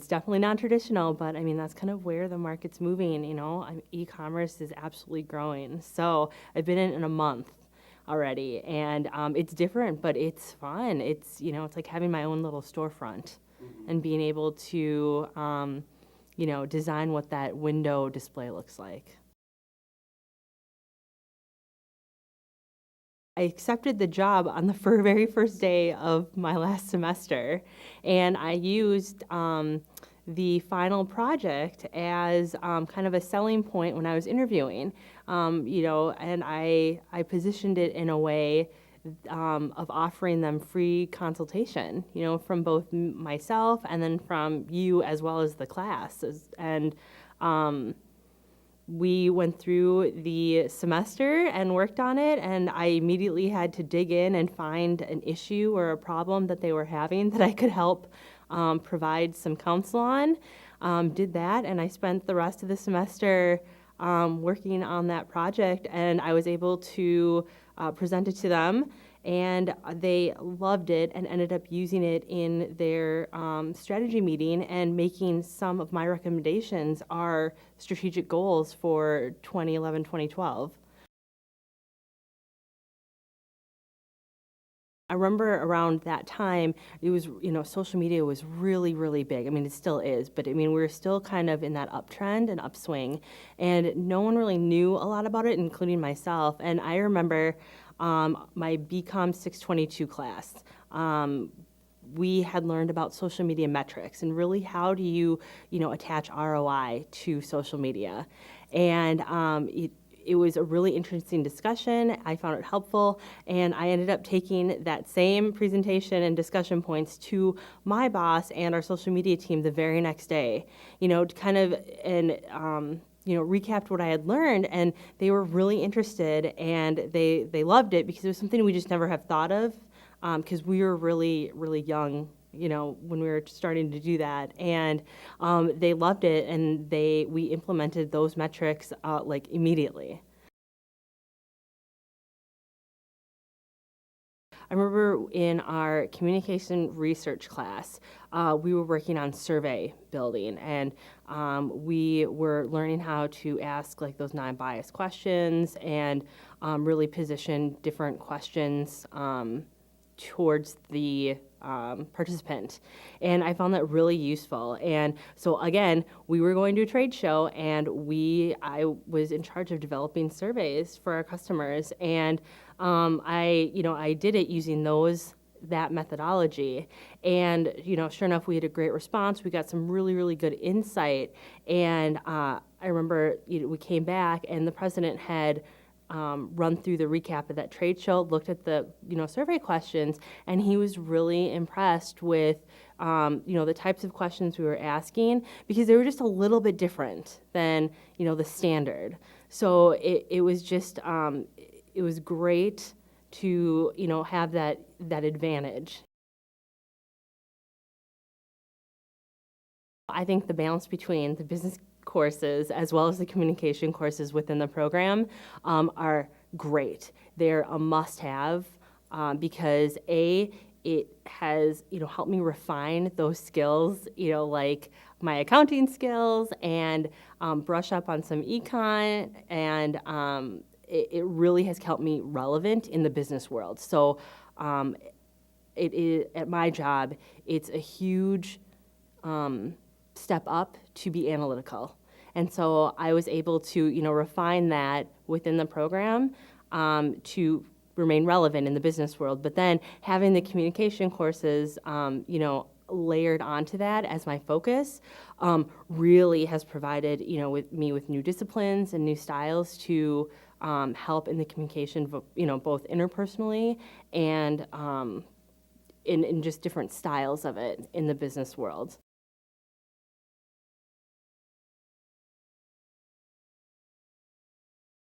It's definitely non-traditional, but I mean, that's kind of where the market's moving, e-commerce is absolutely growing. So I've been in a month already, and it's different, but it's fun. It's like having my own little storefront and being able to, design what that window display looks like. I accepted the job on the very first day of my last semester, and I used the final project as kind of a selling point when I was interviewing, and I positioned it in a way of offering them free consultation, from both myself and then from you as well as the class. And we went through the semester and worked on it, and I immediately had to dig in and find an issue or a problem that they were having that I could help provide some counsel on. Did that, and I spent the rest of the semester working on that project, and I was able to present it to them, and they loved it and ended up using it in their strategy meeting and making some of my recommendations our strategic goals for 2011, 2012. I remember around that time, it was, social media was really, really big. I mean, it still is, but I mean, we were still kind of in that uptrend and upswing, and no one really knew a lot about it, including myself. And I remember my BCom 622 class. We had learned about social media metrics and really how do you, attach ROI to social media. And it was a really interesting discussion. I found it helpful, and I ended up taking that same presentation and discussion points to my boss and our social media team the very next day, to kind of, and recapped what I had learned, and they were really interested, and they loved it because it was something we just never have thought of, because we were really, really young, when we were starting to do that. And they loved it, and we implemented those metrics like immediately. I remember in our communication research class, we were working on survey building, and we were learning how to ask like those non-biased questions and really position different questions towards the participant. And I found that really useful. And so again, we were going to a trade show, and I was in charge of developing surveys for our customers. And I did it using that methodology. And, sure enough, we had a great response. We got some really, really good insight. And I remember we came back, and the president had run through the recap of that trade show, looked at the survey questions, and he was really impressed with the types of questions we were asking, because they were just a little bit different than the standard. So it was just it was great to have that advantage. I think the balance between the business courses as well as the communication courses within the program are great. They're a must-have because it has helped me refine those skills, like my accounting skills, and brush up on some econ, and it really has kept me relevant in the business world. So it is, at my job, it's a huge step up to be analytical. And so I was able to, refine that within the program to remain relevant in the business world. But then having the communication courses, layered onto that as my focus, really has provided, with new disciplines and new styles to help in the communication, both interpersonally and in just different styles of it in the business world.